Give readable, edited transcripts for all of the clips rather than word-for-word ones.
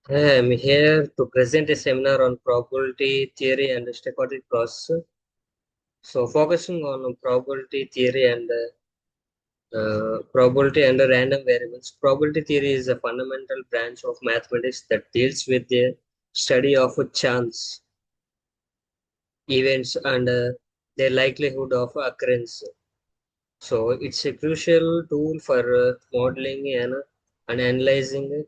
Hi, I'm here to present a seminar on probability theory and stochastic process. So, focusing on probability theory and probability and random variables. Probability theory is a fundamental branch of mathematics that deals with the study of chance events and their likelihood of occurrence. So, it's a crucial tool for modeling and analyzing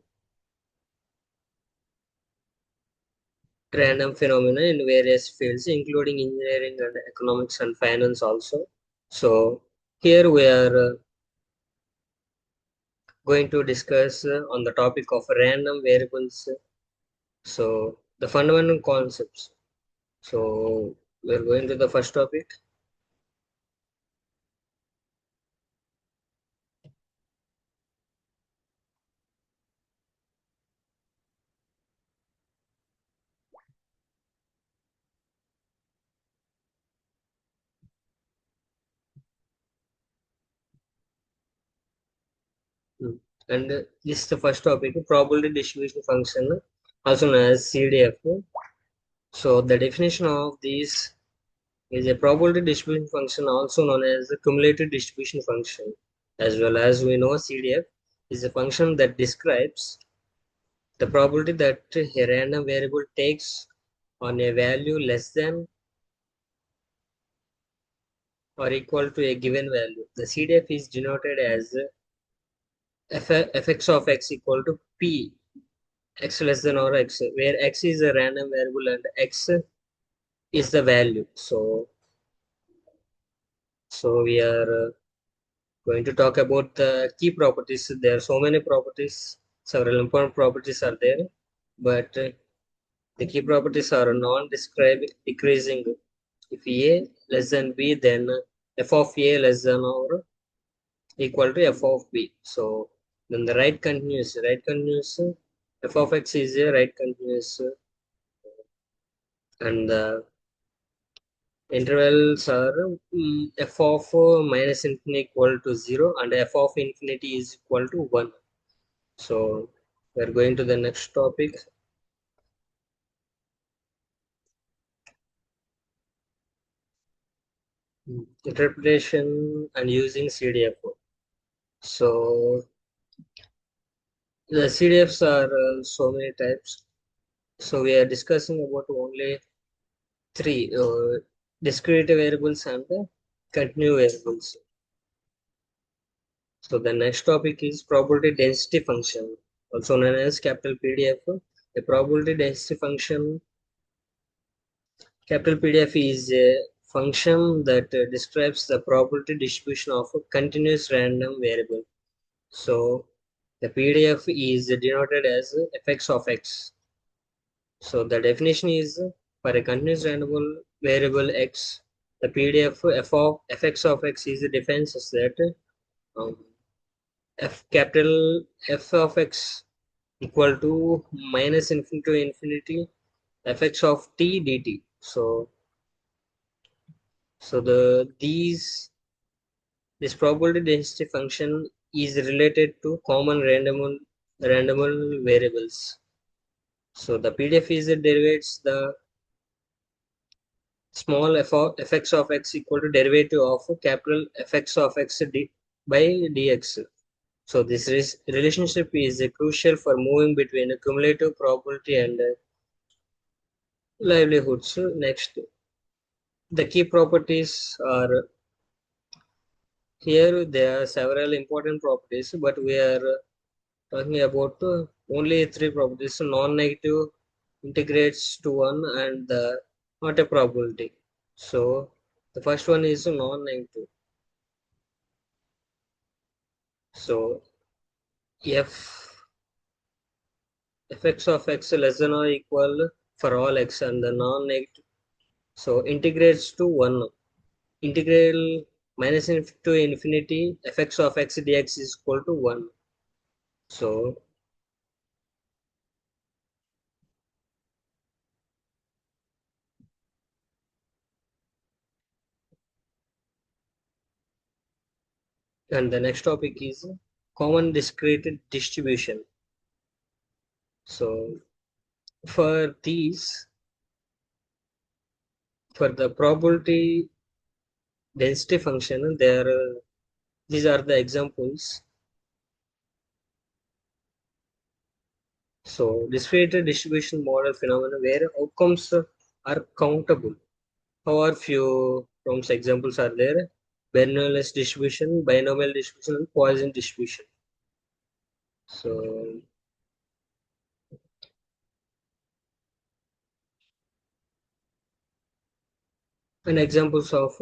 random phenomena in various fields, including engineering and economics and finance also. So here we are going to discuss on the topic of random variables. So the fundamental concepts. So we are going to the first topic. Mm. And this is the first topic, probability distribution function, also known as CDF. So the definition of these is a probability distribution function, also known as the cumulative distribution function. As well as we know, CDF is a function that describes the probability that a random variable takes on a value less than or equal to a given value. The CDF is denoted as fx of x equal to p x less than or x, where x is a random variable and x is the value. So we are going to talk about the key properties. There are so many properties, several important properties are there, but the key properties are non-described decreasing. If A less than B, then f of A less than or equal to f of B. So then the right continuous, f of x is a right continuous, and the intervals are f of minus infinity equal to 0 and f of infinity is equal to 1. So we're going to the next topic, interpretation and using CDF. So the CDFs are so many types. So we are discussing about only three discrete variables and continuous variables. So the next topic is probability density function, also known as capital PDF. A probability density function, capital PDF, is a function that describes the probability distribution of a continuous random variable. So the PDF is denoted as fx of x. So the definition is for a continuous random variable x, the PDF f of fx of x is defined as that um, f capital F of x equal to minus infinity to infinity fx of t dt. So this probability density function is related to common random variables. So the PDF is derivates the small fx of x equal to derivative of capital fx of x by dx. So this relationship is crucial for moving between a cumulative probability and livelihoods. Next, the key properties are here. There are several important properties, but we are talking about only three properties. Non-negative integrates to one and not a probability. So the first one is non-negative. So f fx of x less than or equal for all x and the non-negative. So integrates to 1. Integral minus infinity to infinity fx of x dx is equal to 1. So and the next topic is common discrete distribution. So for these, for the probability density function, there these are the examples. So distributed distribution model phenomena where outcomes are countable. However, few from examples are there: Bernoulli's distribution, binomial distribution, and Poisson distribution. So and examples of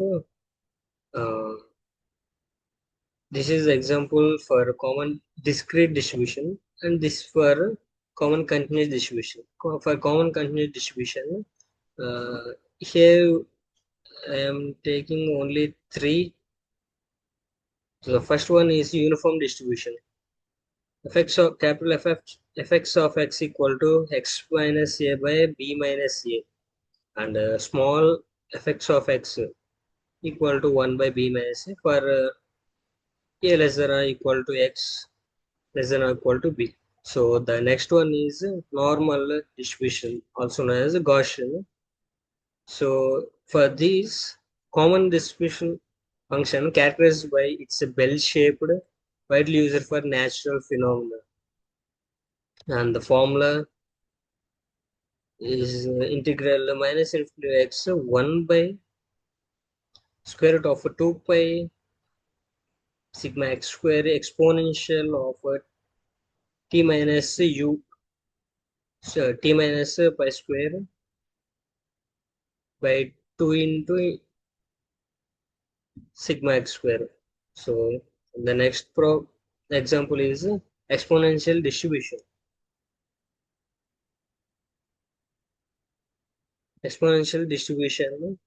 this is example for common discrete distribution, and this for common continuous distribution. For common continuous distribution, here I am taking only three. So the first one is uniform distribution. Effects of capital effects of x equal to x minus a by b minus a, and small effects of x equal to 1 by b minus a for a less than or equal to x less than or equal to b. So the next one is normal distribution, also known as Gaussian. So for these, common distribution function characterized by its bell-shaped, widely used for natural phenomena, and the formula is integral minus infinity x 1 by square root of 2 pi sigma x square exponential of t minus u, so t minus pi square by 2 into sigma x square. So the next example is exponential distribution. Exponential distribution,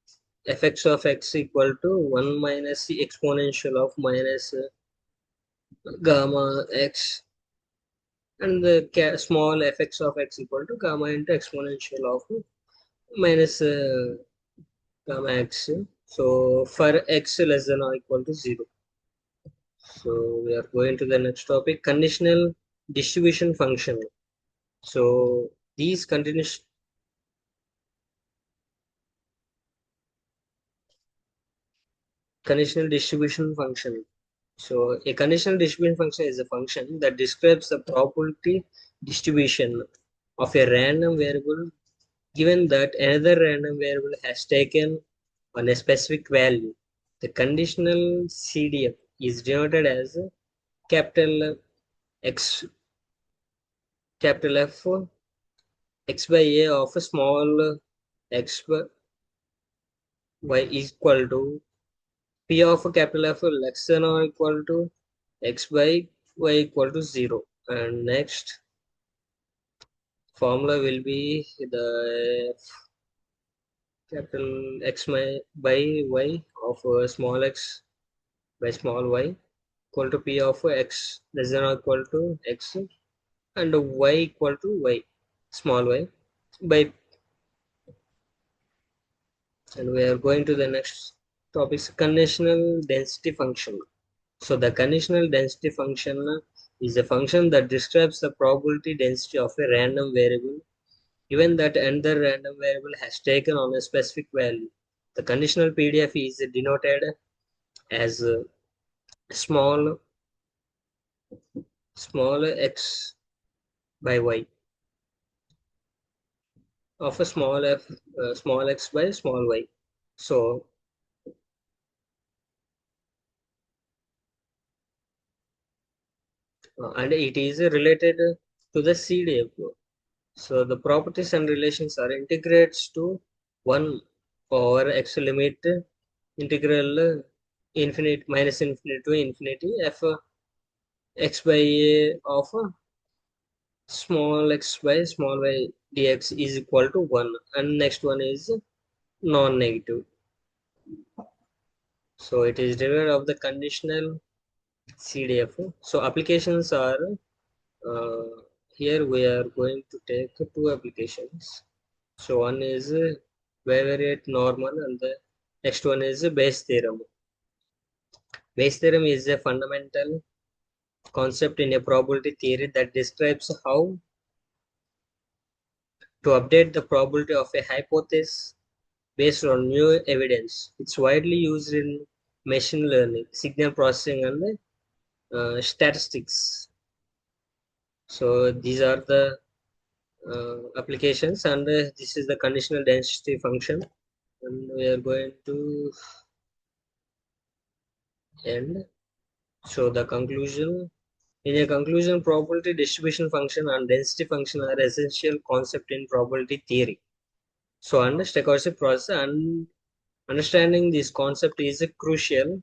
fx of x equal to 1 minus the exponential of minus gamma x, and the small fx of x equal to gamma into exponential of minus gamma x. So for x less than or equal to 0. So we are going to the next topic, conditional distribution function. So these continuous conditional distribution function. So a conditional distribution function is a function that describes the probability distribution of a random variable given that another random variable has taken on a specific value. The conditional CDF is denoted as capital X, capital F, x by a of a small x by y equal to P of capital F less than or equal to x by y equal to 0. And next formula will be the capital x by y of small x by small y equal to P of x less than or equal to x, and y equal to y small y by, and we are going to the next topic, conditional density function. So the conditional density function is a function that describes the probability density of a random variable given that another random variable has taken on a specific value. The conditional PDF is denoted as small x by y of a small x by small y. So and it is related to the CDF. So the properties and relations are integrates to 1 over x limit integral infinite minus infinity to infinity f x by a of small x by small y dx is equal to 1, and next one is non-negative. So it is derived of the conditional CDF. So applications are here we are going to take two applications. So one is bivariate normal, and the next one is Bayes theorem. Bayes theorem is a fundamental concept in a probability theory that describes how to update the probability of a hypothesis based on new evidence. It's widely used in machine learning, signal processing, and statistics. So these are the applications, and this is the conditional density function. And we are going to end. So the conclusion. In a conclusion, probability distribution function and density function are essential concept in probability theory. So under stochastic process and understanding this concept is crucial